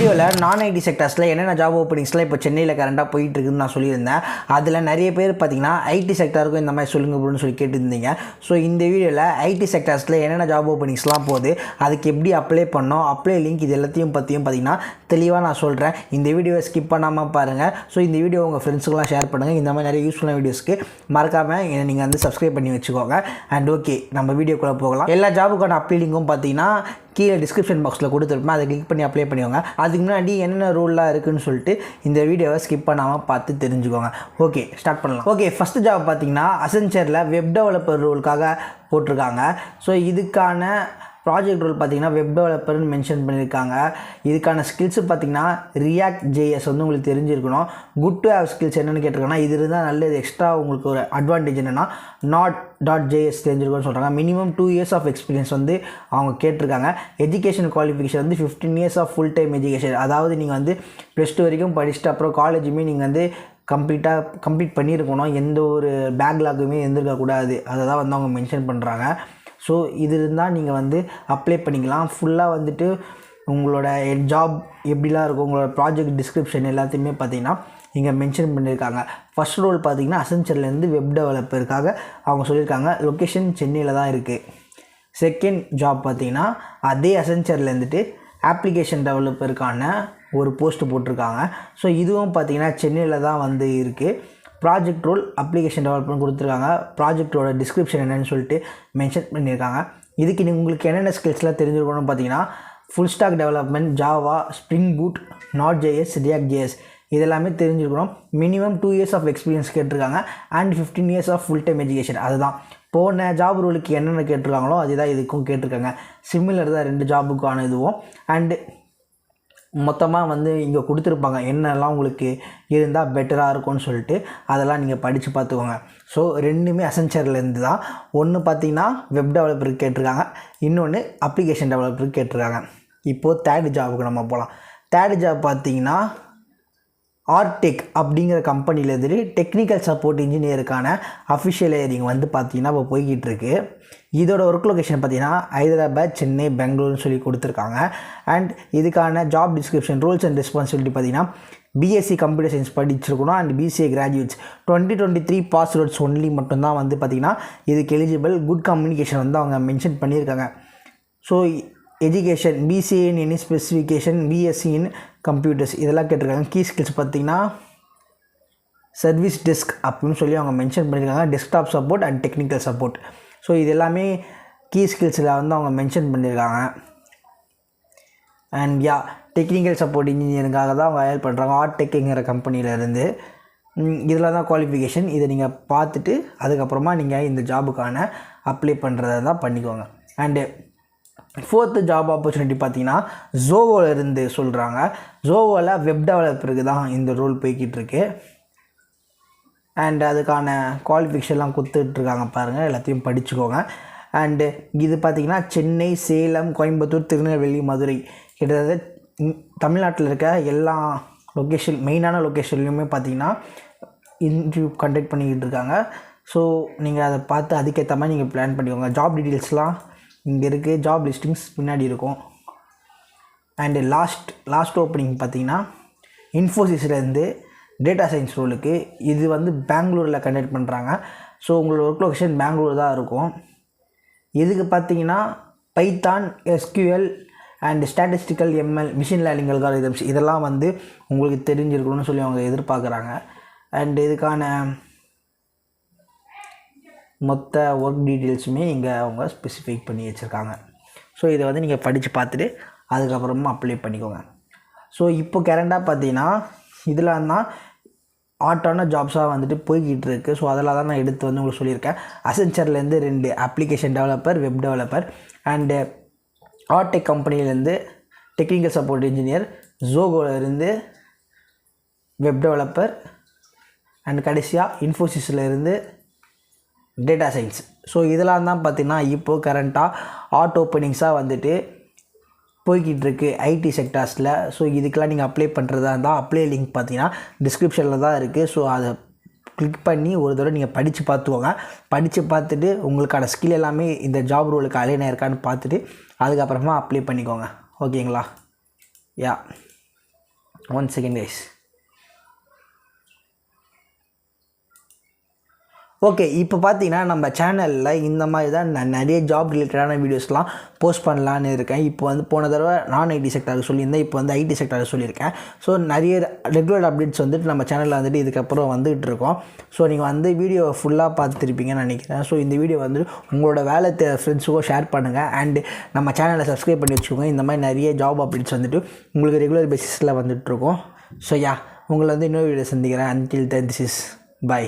வீடியோவில் நான் ஐடி செக்டர்ஸில் என்னென்ன ஜாப் ஓப்பனிங்ஸ்லாம் இப்போ சென்னையில் கரண்டாக போயிட்டு இருக்குன்னு நான் சொல்லியிருந்தேன். அதில் நிறைய பேர் பார்த்தீங்கன்னா ஐடி செக்டருக்கும் இந்த மாதிரி சொல்லுங்க அப்படின்னு சொல்லி கேட்டுருந்தீங்க. ஸோ இந்த வீடியோவில் ஐடி செக்டர்ஸில் என்னென்ன ஜாப் ஓப்பனிங்ஸ்லாம் போகுது, அதுக்கு எப்படி அப்ளை பண்ணோம், அப்ளை லிங்க், இது எல்லாத்தையும் பற்றியும் பார்த்தீங்கன்னா தெளிவாக நான் சொல்கிறேன். இந்த வீடியோவை ஸ்கிப் பண்ணாமல் பாருங்கள். ஸோ இந்த வீடியோ உங்கள் ஃப்ரெண்ட்ஸுக்கெல்லாம் ஷேர் பண்ணுங்கள். இந்த மாதிரி நிறைய யூஸ்ஃபுல்லான வீடியோஸ்க்கு மறக்காமல் நீங்கள் வந்து சப்ஸ்கிரைப் பண்ணி வச்சுக்கோங்க. அண்ட் ஓகே, நம்ம வீடியோக்குள்ளே போகலாம். எல்லா ஜாபுக்கான அப்ளை லிங்க்கும் பார்த்தீங்கன்னா கீழே டிஸ்கிரிப்ஷன் பாக்ஸில் கொடுத்துருப்பேன். அதை கிளிக் பண்ணி அப்ளை பண்ணிக்கோங்க. அதுக்கு முன்னாடி என்னென்ன ரூல்லாம் இருக்குதுன்னு சொல்லிட்டு இந்த வீடியோவை ஸ்கிப் பண்ணாமல் பார்த்து தெரிஞ்சுக்கோங்க. ஓகே, ஸ்டார்ட் பண்ணலாம். ஓகே, ஃபஸ்ட்டு ஜாப் பார்த்தீங்கன்னா அசென்ச்சரில் வெப் டெவலப்பர் ரோலுக்காக போட்டிருக்காங்க. ஸோ இதுக்கான ப்ராஜெக்ட் ரோல் பார்த்தீங்கன்னா வெப் டெவலப்பர்னு மென்ஷன் பண்ணியிருக்காங்க. இதுக்கான ஸ்கில்ஸு பார்த்தீங்கன்னா ரியாக்ட் ஜேஎஸ் வந்து உங்களுக்கு தெரிஞ்சிருக்கணும். குட் டு ஹேவ் ஸ்கில்ஸ் என்னென்னு கேட்டிருக்காங்கன்னா, இது இருந்தால் நல்லது. எக்ஸ்ட்ரா உங்களுக்கு ஒரு அட்வான்டேஜ் என்னென்னா Node.js தெரிஞ்சிருக்குன்னு சொல்கிறாங்க. மினிமம் 2 years ஆஃப் எக்ஸ்பீரியன்ஸ் வந்து அவங்க கேட்டிருக்காங்க. எஜுகேஷன் குவாலிஃபிகேஷன் வந்து 15 years of full time education. அதாவது நீங்கள் வந்து +2 வரைக்கும் படிச்சுட்டு அப்புறம் காலேஜுமே நீங்கள் வந்து கம்ப்ளீட் பண்ணியிருக்கணும். எந்த ஒரு பேக்லாக்குமே இருந்திருக்கக்கூடாது. அதை தான் வந்து அவங்க மென்ஷன் பண்ணுறாங்க. ஸோ இது இருந்தால் நீங்கள் வந்து அப்ளை பண்ணிக்கலாம். ஃபுல்லாக வந்துட்டு உங்களோட ஜாப் எப்படிலாம் இருக்கும், உங்களோட ப்ராஜெக்ட் டிஸ்கிரிப்ஷன் எல்லாத்தையுமே பார்த்தீங்கன்னா இங்கே மென்ஷன் பண்ணியிருக்காங்க. ஃபஸ்ட் ரோல் பார்த்தீங்கன்னா அசென்ச்சர்லேருந்து வெப் டெவலப்பருக்காக அவங்க சொல்லியிருக்காங்க. லொக்கேஷன் சென்னையில் தான் இருக்குது. செகண்ட் ஜாப் பார்த்தீங்கன்னா அதே அசென்ச்சர்லேருந்துட்டு அப்ளிகேஷன் டெவலப்பருக்கான ஒரு போஸ்ட்டு போட்டிருக்காங்க. ஸோ இதுவும் பார்த்தீங்கன்னா சென்னையில் தான் வந்து இருக்குது. ப்ராஜெக்ட் ரோல் அப்ளிகேஷன் டெவலப்மெண்ட் கொடுத்துருக்காங்க. ப்ராஜெக்டோட டிஸ்கிரிப்ஷன் என்னென்னு சொல்லிட்டு மென்ஷன் பண்ணியிருக்காங்க. இதுக்கு உங்களுக்கு என்னென்ன ஸ்கில்ஸ்லாம் தெரிஞ்சிருக்கணும்னு பார்த்தீங்கன்னா full stack development, Java, Spring Boot, Node.js, React JS இதெல்லாமே தெரிஞ்சிருக்கணும். மினிமம் 2 years ஆஃப் எக்ஸ்பீரியன்ஸ் கேட்டிருக்காங்க. And 15 years of full time education. அதுதான் போன ஜாப் ரோலுக்கு என்னென்ன கேட்டிருக்காங்களோ அதுதான் இதுக்கும் கேட்டிருக்காங்க. சிமிலர் தான் 2 ஜாபுக்கான இதுவும். அண்டு மொத்தமாக வந்து இங்கே கொடுத்துருப்பாங்க என்னெல்லாம் உங்களுக்கு இருந்தால் பெட்டராக இருக்கும்னு சொல்லிட்டு. அதெல்லாம் நீங்கள் படித்து பார்த்துக்கோங்க. ஸோ ரெண்டுமே அசென்ச்சர்லேருந்து தான். ஒன்று பார்த்தீங்கன்னா வெப் டெவலப்பருக்கு கேட்டிருக்காங்க, இன்னொன்று அப்ளிகேஷன் டெவலப்பருக்கு கேட்டிருக்காங்க. இப்போது தேர்ட் ஜாபுக்கு நம்ம போகலாம். தேர்ட் ஜாப் பார்த்தீங்கன்னா ஆர்டெக் அப்படிங்கிற கம்பெனிலேருந்து டெக்னிக்கல் சப்போர்ட் இன்ஜினியருக்கான அஃபிஷியல் ஹியரிங் வந்து பார்த்திங்கன்னா இப்போ போய்கிட்டு இருக்கு. இதோட ஒர்க் லொக்கேஷன் பார்த்திங்கன்னா ஹைதராபாத், சென்னை, பெங்களூர்னு சொல்லி கொடுத்துருக்காங்க. அண்ட் இதுக்கான job description, rules and responsibility பார்த்திங்கன்னா பிஎஸ்சி கம்ப்யூட்டர் சயின்ஸ் படிச்சிருக்கணும். And BCA graduates 2023 pass outs only மட்டும்தான் வந்து பார்த்திங்கன்னா இதுக்கு எலிஜிபிள். குட் கம்யூனிகேஷன் வந்து அவங்க மென்ஷன் பண்ணியிருக்காங்க. So education BCA in any specification, BSc in computers இதெல்லாம் கேட்டிருக்காங்க. கீ ஸ்கில்ஸ் பார்த்திங்கன்னா சர்வீஸ் டெஸ்க் அப்படின்னு சொல்லி அவங்க மென்ஷன் பண்ணியிருக்காங்க. Desktop support and technical support. So இது எல்லாமே கீ ஸ்கில்ஸில் வந்து அவங்க மென்ஷன் பண்ணியிருக்காங்க. அண்ட் டெக்னிக்கல் சப்போர்ட் இன்ஜினியருக்காக தான் அவங்க ஹையர் பண்ணுறாங்க ஆர்டெக்குங்கிற கம்பெனியிலேருந்து. இதில் தான் குவாலிஃபிகேஷன். இதை நீங்கள் பார்த்துட்டு அதுக்கப்புறமா நீங்கள் இந்த ஜாபுக்கான அப்ளை பண்ணுறதை தான் பண்ணிக்கோங்க. அண்டு ஃபோர்த்து ஜாப் ஆப்பர்ச்சுனிட்டி பார்த்தீங்கன்னா ஜோவோவில் இருந்து சொல்கிறாங்க. ஜோவோவில் வெப் டெவலப்பருக்கு தான் இந்த ரோல் போய்கிட்டு இருக்கு. அண்ட் அதுக்கான குவாலிஃபிகேஷன்லாம் கொடுத்துட்ருக்காங்க பாருங்கள், எல்லாத்தையும் படிச்சுக்கோங்க. அண்டு இது பார்த்திங்கன்னா சென்னை, சேலம், கோயம்புத்தூர், திருநெல்வேலி, மதுரை கிட்டத்தட்ட தமிழ்நாட்டில் இருக்க எல்லா லொக்கேஷன் மெயினான லொக்கேஷன்லையுமே பார்த்திங்கன்னா இன்டர்வியூ கண்டக்ட் பண்ணிக்கிட்டு இருக்காங்க. ஸோ நீங்கள் அதை பார்த்து அதுக்கேற்ற மாதிரி நீங்கள் பிளான் பண்ணிக்கோங்க. ஜாப் டீட்டெயில்ஸ்லாம் இங்கே இருக்குது, ஜாப் லிஸ்டிங்ஸ் பின்னாடி இருக்கும். அண்டு லாஸ்ட் ஓப்பனிங் பார்த்திங்கன்னா இன்ஃபோசிஸ்லேருந்து டேட்டா சயின்ஸ் ரோலுக்கு. இது வந்து பெங்களூரில் கண்டக்ட் பண்ணுறாங்க. ஸோ உங்களோட ஒர்க் லொக்கேஷன் பெங்களூர் தான் இருக்கும். இதுக்கு பார்த்திங்கன்னா Python, SQL and statistical ML, machine learning algorithms இதெல்லாம் வந்து உங்களுக்கு தெரிஞ்சிருக்கணும்னு சொல்லி அவங்க எதிர்பார்க்குறாங்க. அண்ட் இதுக்கான மொத்த ஒர்க் டீட்டெயில்ஸுமே இங்கே அவங்க ஸ்பெசிஃபைக் பண்ணி வச்சுருக்காங்க. ஸோ இதை வந்து நீங்கள் படித்து பார்த்துட்டு அதுக்கப்புறமா அப்ளை பண்ணிக்கோங்க. ஸோ இப்போ கரண்டாக பார்த்தீங்கன்னா இதில் தான் ஆட்டான ஜாப்ஸாக வந்துட்டு போய்கிட்டு இருக்குது. ஸோ அதில் தான் நான் எடுத்து வந்து உங்களுக்கு சொல்லியிருக்கேன். அசென்ச்சர்லேருந்து 2 application developer, web developer. And Artech கம்பெனிலேருந்து டெக்னிக்கல் சப்போர்ட் இன்ஜினியர், ஜோகோலேருந்து வெப் டெவலப்பர். அண்ட் கடைசியாக இன்ஃபோசிஸ்லேருந்து டேட்டா சயின்ஸ். ஸோ இதெல்லாம் தான் பார்த்திங்கன்னா இப்போது கரண்ட்டாக ஓப்பனிங்ஸாக வந்துட்டு போய்கிட்டு இருக்குது ஐடி செக்டார்ஸில். ஸோ இதுக்கெலாம் நீங்கள் அப்ளை பண்ணுறதா இருந்தால் அப்ளை லிங்க் பார்த்தீங்கன்னா டிஸ்கிரிப்ஷனில் தான் இருக்குது. ஸோ அதை கிளிக் பண்ணி ஒரு தடவை நீங்கள் படித்து பார்த்துக்கோங்க. படித்து பார்த்துட்டு உங்களுக்கான ஸ்கில் எல்லாமே இந்த ஜாப் ரோலுக்கு அலைன் ஆயிருக்கான்னு பார்த்துட்டு அதுக்கப்புறமா அப்ளை பண்ணிக்கோங்க. ஓகேங்களா? 1 second guys. ஓகே, இப்போ பார்த்தீங்கன்னா நம்ம சேனலில் இந்த மாதிரி தான் நான் நிறைய ஜாப் ரிலேட்டடான வீடியோஸ்லாம் போஸ்ட் பண்ணலான்னு இருக்கேன். இப்போ வந்து போன தடவை நான் ஐடி செக்டாருக்கு சொல்லியிருந்தேன், இப்போ வந்து ஐடி செக்டாருக்கு சொல்லியிருக்கேன். ஸோ நிறைய ரெகுலர் அப்டேட்ஸ் வந்துட்டு நம்ம சேனலில் வந்துட்டு இதுக்கப்புறம் வந்துகிட்டு இருக்கோம். ஸோ நீங்கள் வந்து வீடியோ ஃபுல்லாக பார்த்துருப்பீங்கன்னு நினைக்கிறேன். ஸோ இந்த வீடியோ வந்து உங்களோட வேலை ஃப்ரெண்ட்ஸுக்கும் ஷேர் பண்ணுங்கள். அண்டு நம்ம சேனலை சப்ஸ்கிரைப் பண்ணி வச்சுக்கோங்க. இந்த மாதிரி நிறைய ஜாப் அப்டேட்ஸ் வந்துட்டு உங்களுக்கு ரெகுலர் பேசிஸில் வந்துட்டுருக்கோம். ஸோ உங்களை வந்து இன்னொரு வீடியோ சந்திக்கிறேன். Until then this is by.